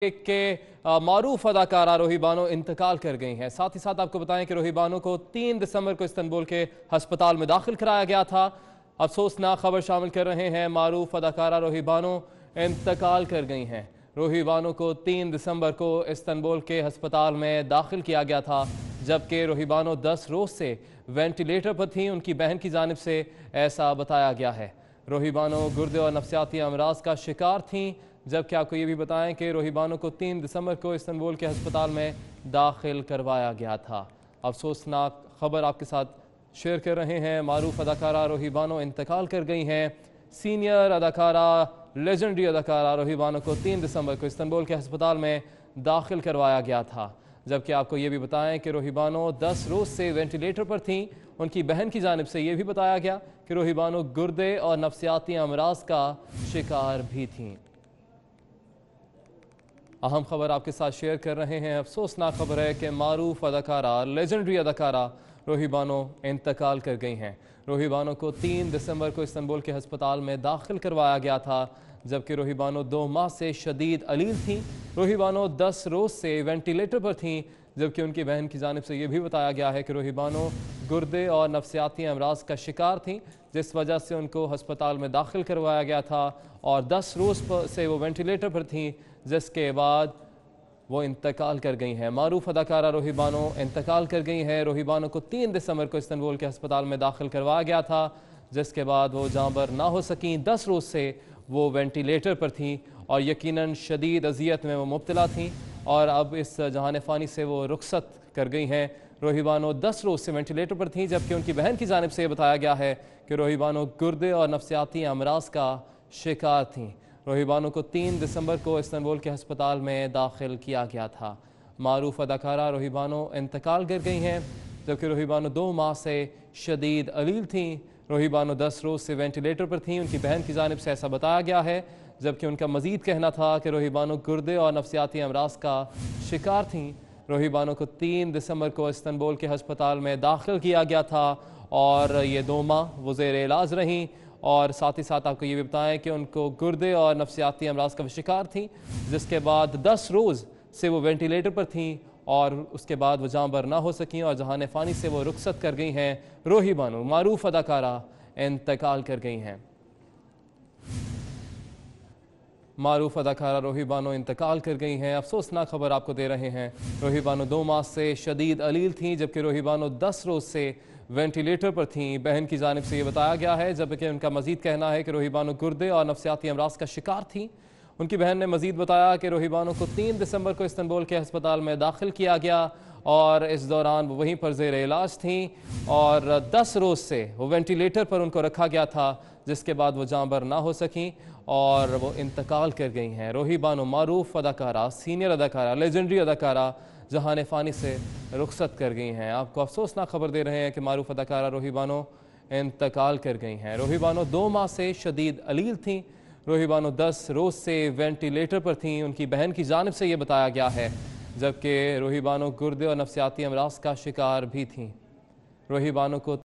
के मारूफ अदाकारा रोही बानो इंतकाल कर गई हैं। साथ ही साथ आपको बताएं कि रोही बानो को 3 दिसंबर को इस्तांबुल के अस्पताल में दाखिल कराया गया था। अफसोसनाक खबर शामिल कर रहे हैं, मारूफ अदाकारा रोही बानो इंतकाल कर गई हैं। रोही बानो को 3 दिसंबर को इस्तांबुल के अस्पताल में दाखिल किया गया था, जबकि रोही बानो 10 रोज से वेंटिलेटर पर थी। उनकी बहन की जानिब से ऐसा बताया गया है। रोही बानो गुर्दे और नफ्सियाती अमराज का शिकार थीं। जबकि आपको ये भी बताएं कि रोही बानो को 3 दिसंबर को इस्तांबुल के अस्पताल में दाखिल करवाया गया था। अफसोसनाक खबर आपके साथ शेयर कर रहे हैं, मारूफ अदाकारा रोही बानो इंतकाल कर गई हैं। सीनियर अदाकारा, लेजेंडरी अदाकारा रोही बानो को 3 दिसंबर को इस्तांबुल के अस्पताल में दाखिल करवाया गया था। जबकि आपको ये भी बताएं कि रोही बानो 10 रोज से वेंटिलेटर पर थीं। उनकी बहन की जानिब से ये भी बताया गया कि रोही बानो गुर्दे और नफ्सियाती अमराज का शिकार भी थीं। अहम खबर आपके साथ शेयर कर रहे हैं। अफसोसनाक खबर है कि मारूफ अदाकारा, लेजेंडरी अदाकारा रोही बानो इंतकाल कर गई हैं। रोही बानो को 3 दिसंबर को इस्तांबुल के अस्पताल में दाखिल करवाया गया था, जबकि रोही बानो 2 माह से शदीद अलील थीं। रोही बानो 10 रोज से वेंटिलेटर पर थीं। जबकि उनकी बहन की जानिब से यह भी बताया गया है कि रोही बानो गुर्दे और नफ्सियाती अमराज का शिकार थीं, जिस वजह से उनको अस्पताल में दाखिल करवाया गया था और 10 रोज से वो वेंटिलेटर पर थीं, जिसके बाद वो इंतकाल कर गई हैं। मारूफ अदाकारा रोही बानो इंतकाल कर गई हैं। रोही बानो को 3 दिसंबर को इस्तांबुल के अस्पताल में दाखिल करवाया गया था, जिसके बाद वो जांबर ना हो सकीं। 10 रोज से वो वेंटिलेटर पर थीं और यकीनन शदीद अजियत में वो मुब्तला थीं और अब इस जहान फ़ानी से वो रुखसत कर गई हैं। रोही बानो 10 रोज से वेंटिलेटर पर थीं, जबकि उनकी बहन की जानिब से बताया गया है कि रोही बानो गुर्दे और नफ्सियाती अमराज का शिकार थीं। रोही बानो को 3 दिसंबर को इस्तांबुल के अस्पताल में दाखिल किया गया था। मारूफ अदाकारा रोही बानो इंतकाल कर गई हैं, जबकि रोही बानो 2 माह से शदीद अलील थीं। रोही बानो 10 रोज से वेंटिलेटर पर थीं। उनकी बहन की जानिब से ऐसा बताया गया है, जबकि उनका मजीद कहना था कि रोही बानो गुर्दे और नफ्सियाती अमराज का शिकार थीं। रोही बानो को 3 दिसंबर को इस्तांबुल के अस्पताल में दाखिल किया गया था और ये 2 माह वो ज़ेर इलाज रहीं। और साथ ही साथ आपको ये भी बताएं कि उनको गुर्दे और नफ्सियाती अमराज का शिकार थीं, जिसके बाद 10 रोज़ से वो वेंटिलेटर पर थीं और उसके बाद वो जांबर ना हो सकीं और जहान फ़ानी से वो रुखसत कर गई हैं। रोही बानो मारूफ अदाकारा इंतकाल कर गई हैं। मारूफ अदाकारा रोही बानो इंतकाल कर गई हैं। अफसोसनाक खबर आपको दे रहे हैं, रोही बानो 2 माह से शदीद अलील थीं, जबकि रोही बानो 10 रोज़ से वेंटिलेटर पर थीं। बहन की जानिब से ये बताया गया है, जबकि उनका मजीद कहना है कि रोही बानो गुर्दे और नफ्सियाती अमराज का शिकार थीं। उनकी बहन ने मजीद बताया कि रोही बानो को 3 दिसंबर को इस्तांबुल के अस्पताल में दाखिल किया गया और इस दौरान वो वहीं पर ज़ेर इलाज थीं और 10 रोज़ से वो वेंटिलेटर पर उनको रखा गया था, जिसके बाद वो जांबर ना हो सकीं और वो इंतकाल कर गई हैं। रोही बानो मारूफ अदाकारा, सीनियर अदाकारा, लेजेंडरी अदाकारा जहान फ़ानी से रुखसत कर गई हैं। आपको अफसोसनाक खबर दे रहे हैं कि मारूफ अदाकारा रोही बानो इंतकाल कर गई हैं। रोही बानो 2 माह से शदीद अलील थीं। रोही बानो 10 रोज़ से वेंटिलेटर पर थीं। उनकी बहन की जानिब से ये बताया गया है, जबकि रोही बानो गुर्दे और नफ्सियाती अमराज का शिकार भी थीं। रोही बानो को